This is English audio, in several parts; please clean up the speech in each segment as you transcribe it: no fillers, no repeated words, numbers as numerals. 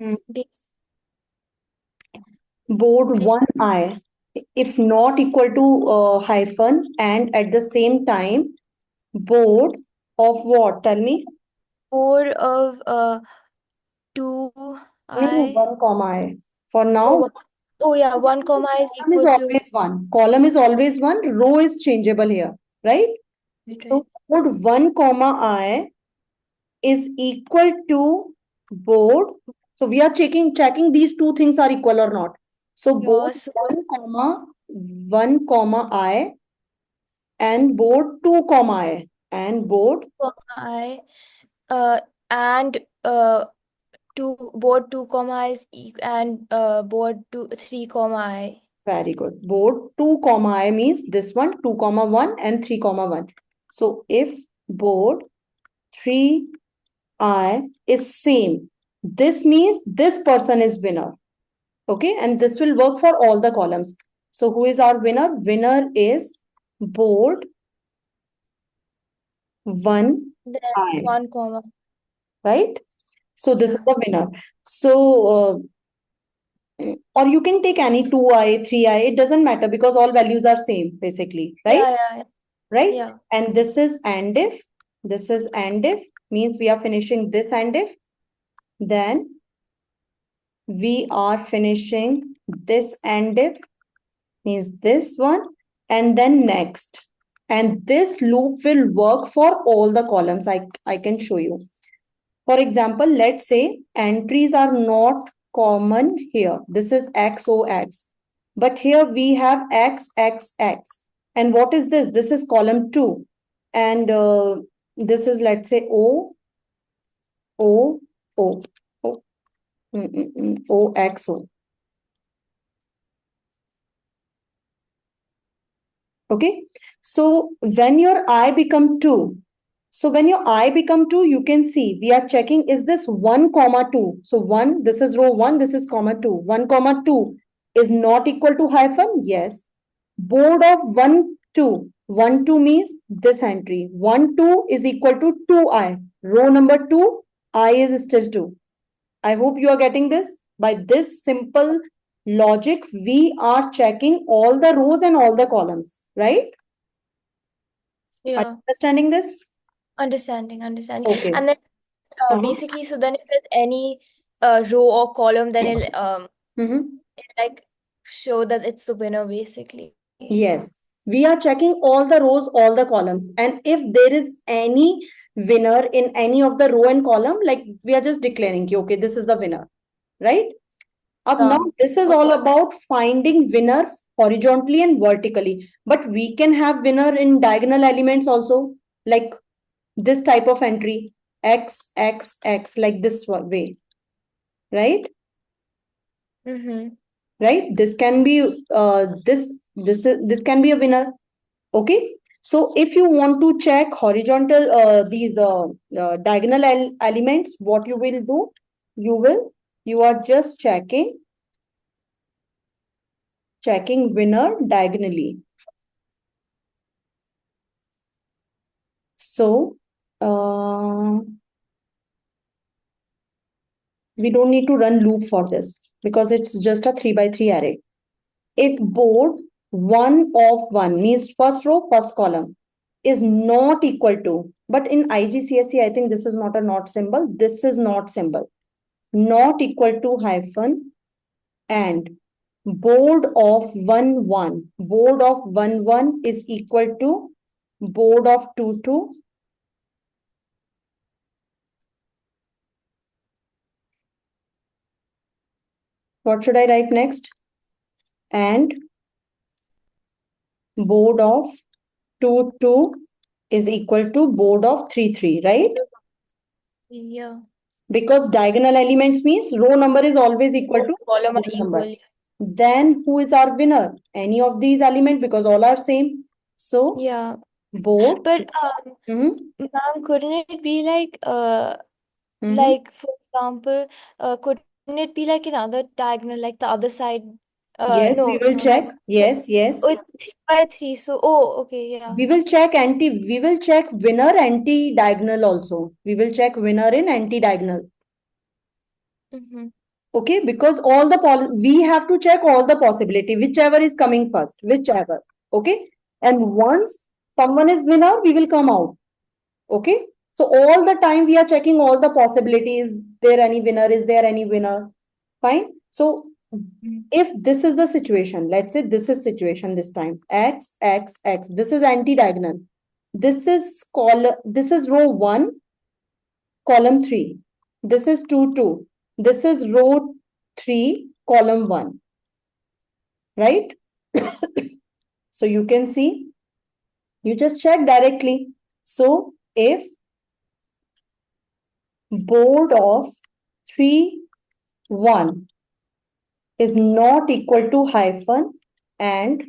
Hmm. Base. Board 1i, if not equal to hyphen, and at the same time, board of what? Tell me. 4 of two No, no, I. 1 comma I. For Oh, now, oh yeah, 1 comma I is column is equal to. always 1. Column is always 1. Row is changeable here, right? Right, So right. board 1 comma I is equal to board. So we are checking these two things are equal or not. So board Yeah, so 1 comma I and board 2 comma I and board. comma I and board 2 comma I is and board 3 comma I. Very good. Board 2 comma I means this one 2 comma 1 and 3 comma 1. So if board 3I is same, this means this person is winner. Okay, and this will work for all the columns. So who is our winner? Winner is board Then 1i, 1 comma. right? So this is Yeah. the winner. So or you can take any 2i, 3i, it doesn't matter because all values are same basically, right? Yeah, yeah, Right? yeah. And this is and if, this is and if, means we are finishing this and if, then we are finishing this and if, means this one, and then next. And this loop will work for all the columns. I can show you. For example, let's say entries are not common here. This is XOX. But here we have XXX. And what is this? This is column 2. And this is, let's say, O, O, O, O, OXO. Okay. So when your I become 2, so when your I become 2, you can see we are checking is this 1 comma 2. So 1, this is row 1, this is comma 2. 1 comma 2 is not equal to hyphen? Yes. Board of 1 2. 1 2 means this entry. 1 2 is equal to 2i. Row number 2, I is still 2. I hope you are getting this. By this simple logic, we are checking all the rows and all the columns, right? Are Yeah. you understanding this? Understanding. Okay. And then Uh-huh. basically, so then if there's any row or column, then Mhm. it'll like show that it's the winner basically. Yes, we are checking all the rows, all the columns. And if there is any winner in any of the row and column, like we are just declaring, ki, okay, this is the winner, right? Up now, Yeah. this is all about finding winner horizontally and vertically. But we can have winner in diagonal elements also, like this type of entry, X, X, X, like this way, right? Mm-hmm. Right? This can be this can be a winner. Okay, so if you want to check horizontal these diagonal elements, what you will do, you are just checking winner diagonally. So we don't need to run loop for this because it's just a 3 by 3 array. If board 1 of 1 means first row, first column is not equal to, but in IGCSE, I think this is not a not symbol. This is not symbol. Not equal to hyphen and board of 1 1. Board of 1 1 is equal to board of 2 2. What should I write next? And board of 2 2 is equal to board of 3 3, right? Yeah. Because diagonal elements means row number is always equal to Column are row number. equal. Then who is our winner? Any of these elements because all are same. So Yeah. board. But Mhm. ma'am, couldn't it be Mhm. like for example, couldn't it be like another diagonal, like the other side? Yes, we No, will no, not. check. Yes, yes. Oh, it's 3 by 3. So, oh, okay, yeah. We will check winner anti diagonal also. We will check winner in anti diagonal. Mm-hmm. Okay, because all the we have to check all the possibility, whichever is coming first, whichever. Okay, and once someone is winner, we will come out. Okay, so all the time we are checking all the possibilities. Is there any winner? Is there any winner? Fine. So if this is the situation, let's say this is situation this time, x x x, this is anti-diagonal, this is column, this is row 1, column 3, this is 2 2, this is row 3, column 1, right? So you can see, you just check directly. So if board of 3 1 is not equal to hyphen, and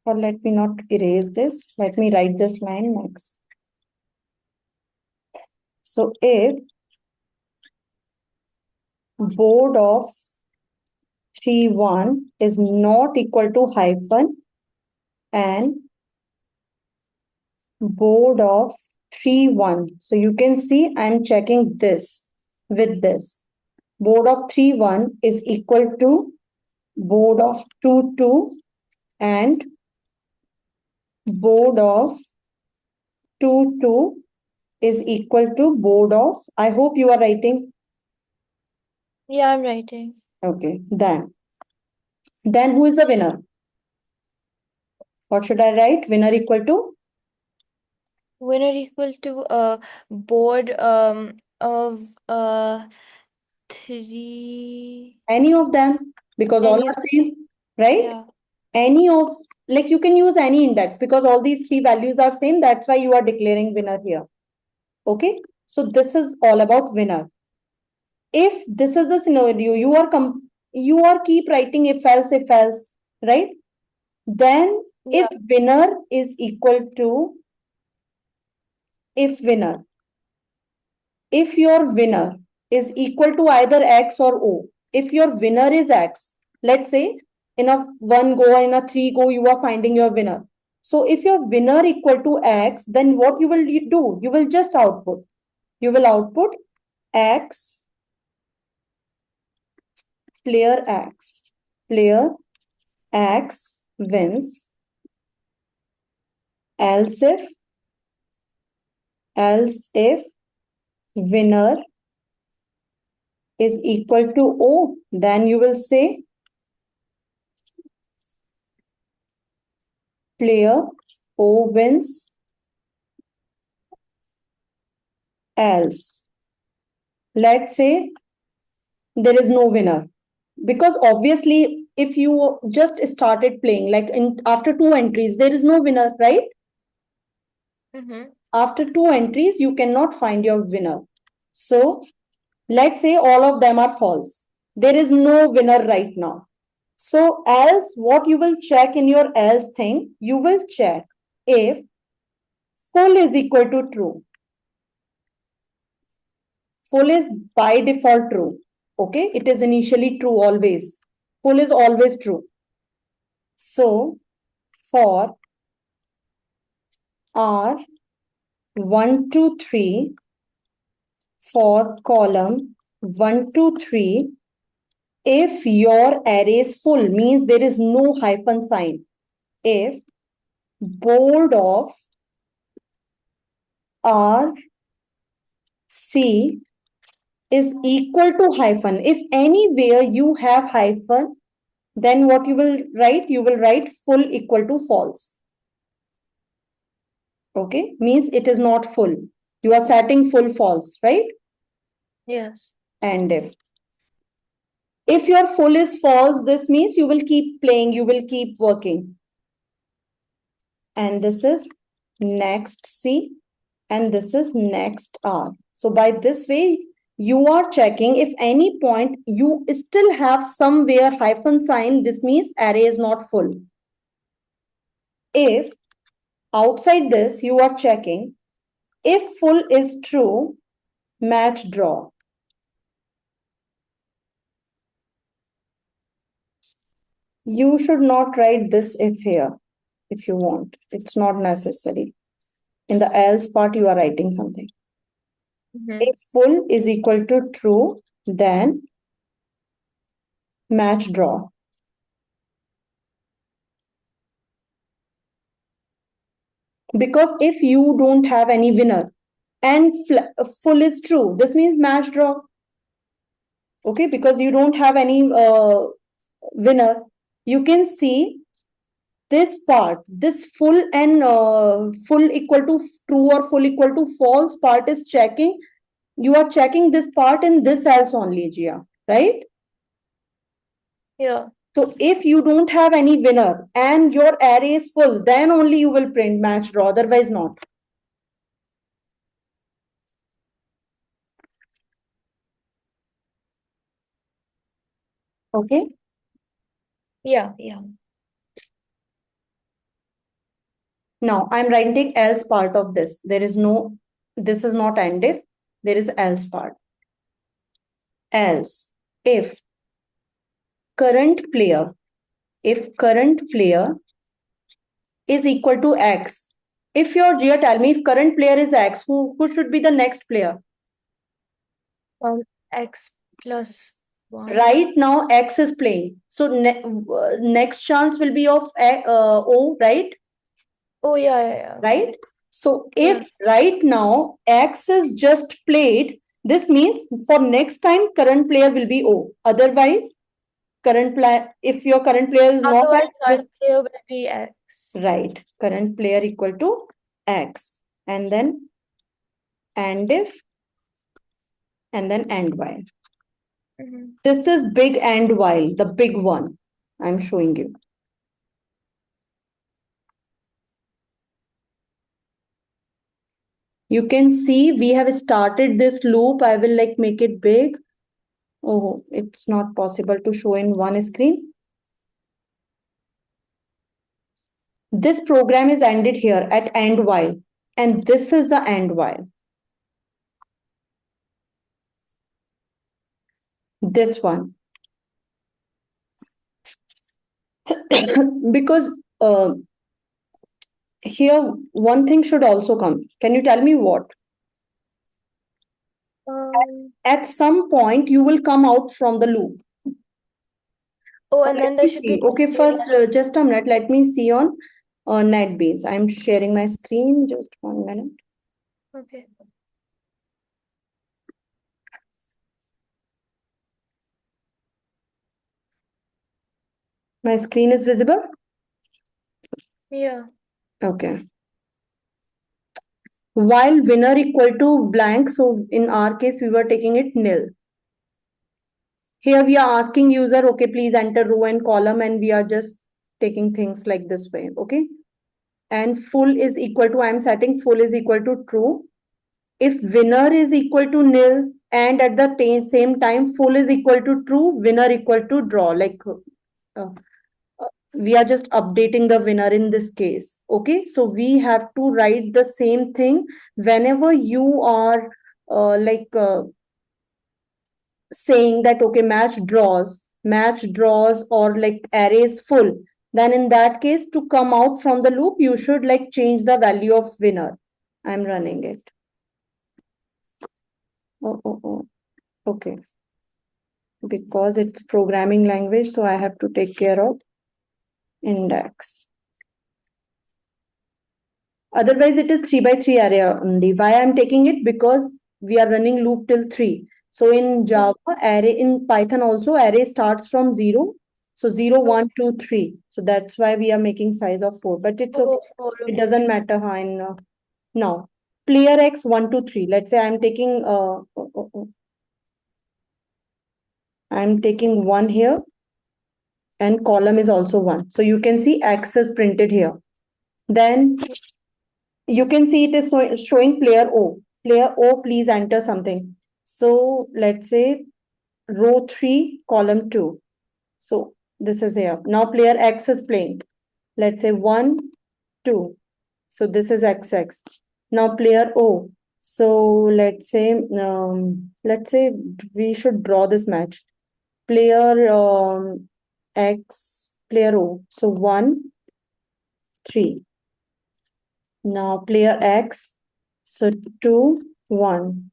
or let me not erase this, let me write this line next. So if board of 3 1 is not equal to hyphen, and board of 3 1, so you can see I'm checking this with this. Board of 3 1 is equal to board of 2 2, and board of 2 2 is equal to board of, I hope you are writing. Yeah, I'm writing. Okay, then who is the winner? What should I write? Winner equal to Winner equal to board of 3. any of them, because all Any are of same, right? Yeah. Any of, like you can use any index because all these three values are same. That's why you are declaring winner here. Okay, so this is all about winner. If this is the scenario, you are keep writing if else, right? Then if Yeah. winner is equal to, if winner, if your winner is equal to either x or o, if your winner is x, let's say in a 1 go, in a 3 go, you are finding your winner. So if your winner equal to x, then what you will do? You will just output. You will output x, player x. Player x wins. Else if winner is equal to o, then you will say player o wins. Else, let's say there is no winner, because obviously if you just started playing, like in after 2 entries there is no winner, right? Mm-hmm. After 2 entries you cannot find your winner. So let's say all of them are false, there is no winner right now. So else, what you will check in your else thing, you will check if full is equal to true. Full is by default true. Okay, it is initially true always. Full is always true. So for R 1 2 3, for column 1 2 3, if your array is full, means there is no hyphen sign. If board of R C is equal to hyphen, if anywhere you have hyphen, then what you will write? You will write full equal to false. Okay, means it is not full. You are setting full false, right? Yes. And if your full is false, this means you will keep playing, you will keep working. And this is next C, and this is next R. So by this way, you are checking if any point you still have somewhere hyphen sign, this means array is not full. If outside this, you are checking if full is true, match draw. You should not write this if here, if you want. It's not necessary. In the else part, you are writing something. If full is equal to true, then match draw. Because if you don't have any winner and full is true, this means match draw. Okay, because you don't have any winner. You can see this part, this full and full equal to true or full equal to false part is checking. You are checking this part in this else only, Gia, right? Yeah. So if you don't have any winner and your array is full, then only you will print match draw, otherwise not. Okay. Yeah. Yeah. Now I'm writing else part of this. There is no, this is not and if, there is else part. Else, if current player, if current player is equal to X. If your Gia tell me if current player is X, who should be the next player? X plus 1. Right now X is playing. So next chance will be of O, right? Oh, yeah. Right? So if Yeah. right now X is just played, this means for next time current player will be O. Otherwise, current player, if your current player is not Otherwise, X, this current player will be X. right, current player equal to X. And then and if, and then and while. This is big and while, the big one I'm showing you. You can see we have started this loop. I will like make it big. Oh, it's not possible to show in one screen. This program is ended here at and while, and this is the and while. This one. Because here one thing should also come. Can you tell me what? At some point you will come out from the loop. Oh, and then there should be Okay, first just a minute. Let me see on NetBeans. I'm sharing my screen. Just 1 minute. Okay. My screen is visible? Yeah. Okay. While winner equal to blank, so in our case, we were taking it nil. Here we are asking user, okay, please enter row and column, and we are just taking things like this way, okay? And full is equal to, I'm setting full is equal to true. If winner is equal to nil, and at the same time, full is equal to true, winner equal to draw, like we are just updating the winner in this case. Okay, so we have to write the same thing whenever you are saying that okay, match draws or like array is full, then in that case to come out from the loop you should like change the value of winner. I'm running it. Oh. Okay, because it's programming language, so I have to take care of index. Otherwise, it is 3x3 array only. Why I'm taking it? Because we are running loop till 3. So in Java, array in Python also, array starts from 0. So 0, 1, 2, 3. So that's why we are making size of 4. But it's okay. It doesn't matter how in now. Player X 1, 2, 3. Let's say I'm taking I'm taking 1 here, and column is also 1. So you can see X is printed here. Then you can see it is showing player O. Player O, please enter something. So let's say row 3, column 2. So this is here. Now player X is playing. Let's say 1, 2. So this is XX. Now player O. So let's say we should draw this match. Player X, player O. So 1, 3. Now player X, so 2, 1.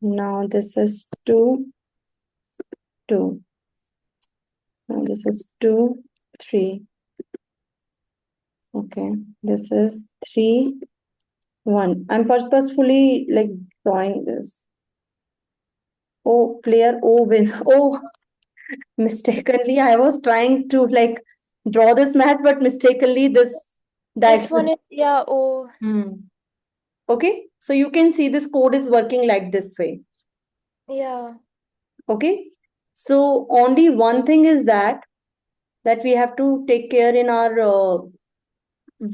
Now this is 2, 2. Now this is 2, 3. Okay, this is 3, 1. I'm purposefully like drawing this. Oh, player O win. Oh, mistakenly, I was trying to like draw this match, but mistakenly this This diagram. one is, yeah, oh, Okay, so you can see this code is working like this way. yeah. Okay, so only one thing is that we have to take care in our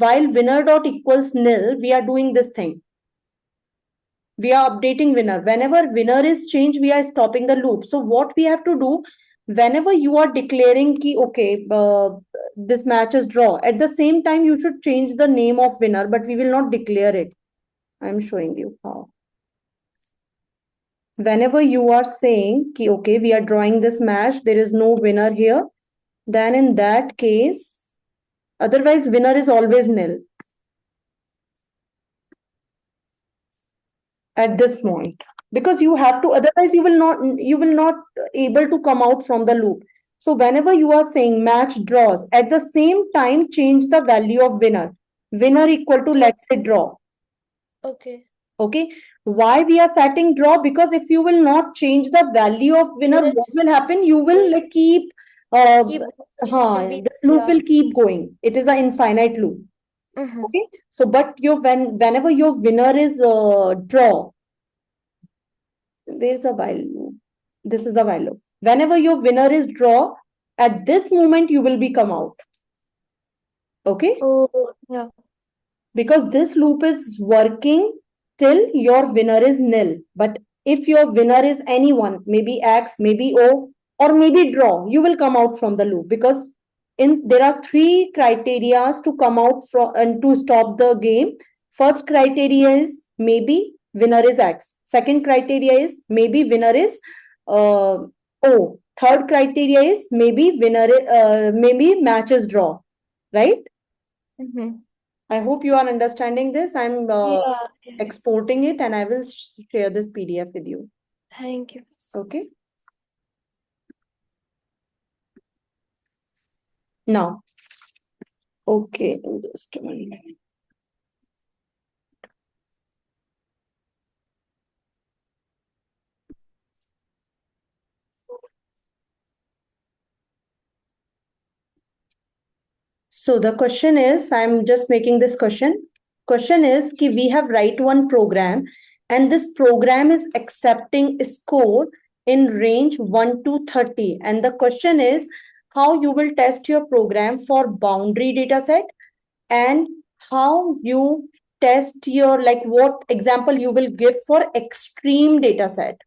while winner dot equals nil, we are doing this thing. We are updating winner. Whenever winner is changed, we are stopping the loop. So what we have to do, whenever you are declaring ki okay, this match is draw, at the same time you should change the name of winner, but we will not declare it. I'm showing you how. Whenever you are saying ki okay, we are drawing this match, there is no winner here, then in that case, otherwise winner is always nil at this point, because you have to, otherwise you will not able to come out from the loop. So whenever you are saying match draws, at the same time change the value of winner. Winner equal to, let's say, draw. Okay. Okay, why we are setting draw? Because if you will not change the value of winner, Then what it's will happen? You will like keep keep going, still be, this loop yeah. will keep going. It is an infinite loop. Okay, so but your whenever your winner is draw, where's the while loop? This is the while loop. Whenever your winner is draw, at this moment you will be come out. Okay, Oh, yeah. because this loop is working till your winner is nil. But if your winner is anyone, maybe X, maybe O, or maybe draw, you will come out from the loop, because there are three criteria to come out from and to stop the game. First criteria is maybe winner is X. Second criteria is maybe winner is O. Third criteria is maybe maybe match is draw, right? I hope you are understanding this. I'm Yeah. exporting it and I will share this PDF with you. Thank you. Okay. Now, okay, just a minute. So the question is, I'm just making this question. Question is ki we have write one program and this program is accepting score in range 1 to 30. And the question is how you will test your program for boundary data set and how you test your, like what example you will give for extreme data set.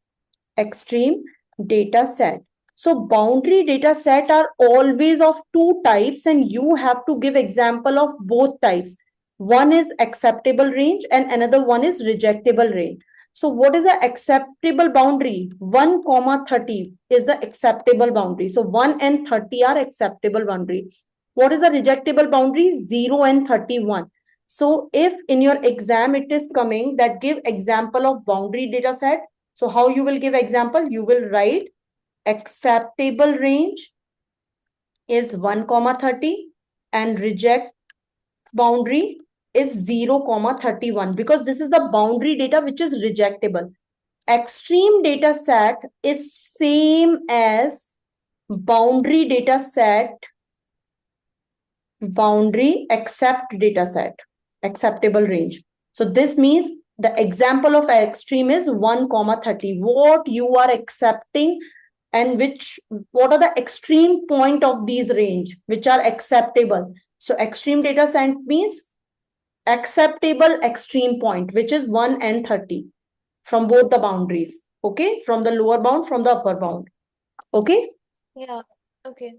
Extreme data set. So boundary data set are always of two types and you have to give example of both types. One is acceptable range and another one is rejectable range. So what is the acceptable boundary? 1 comma 30 is the acceptable boundary. So 1 and 30 are acceptable boundary. What is the rejectable boundary? 0 and 31. So if in your exam it is coming that give example of boundary data set, so how you will give example? You will write acceptable range is 1 comma 30 and reject boundary is 0 comma 31 because this is the boundary data which is rejectable. Extreme data set is same as boundary data set, boundary except data set, acceptable range. So this means the example of extreme is 1 comma 30. What you are accepting and what are the extreme point of these range which are acceptable. So extreme data set means acceptable extreme point which is 1 and 30 from both the boundaries. Okay, from the lower bound, from the upper bound. Okay. Yeah. Okay.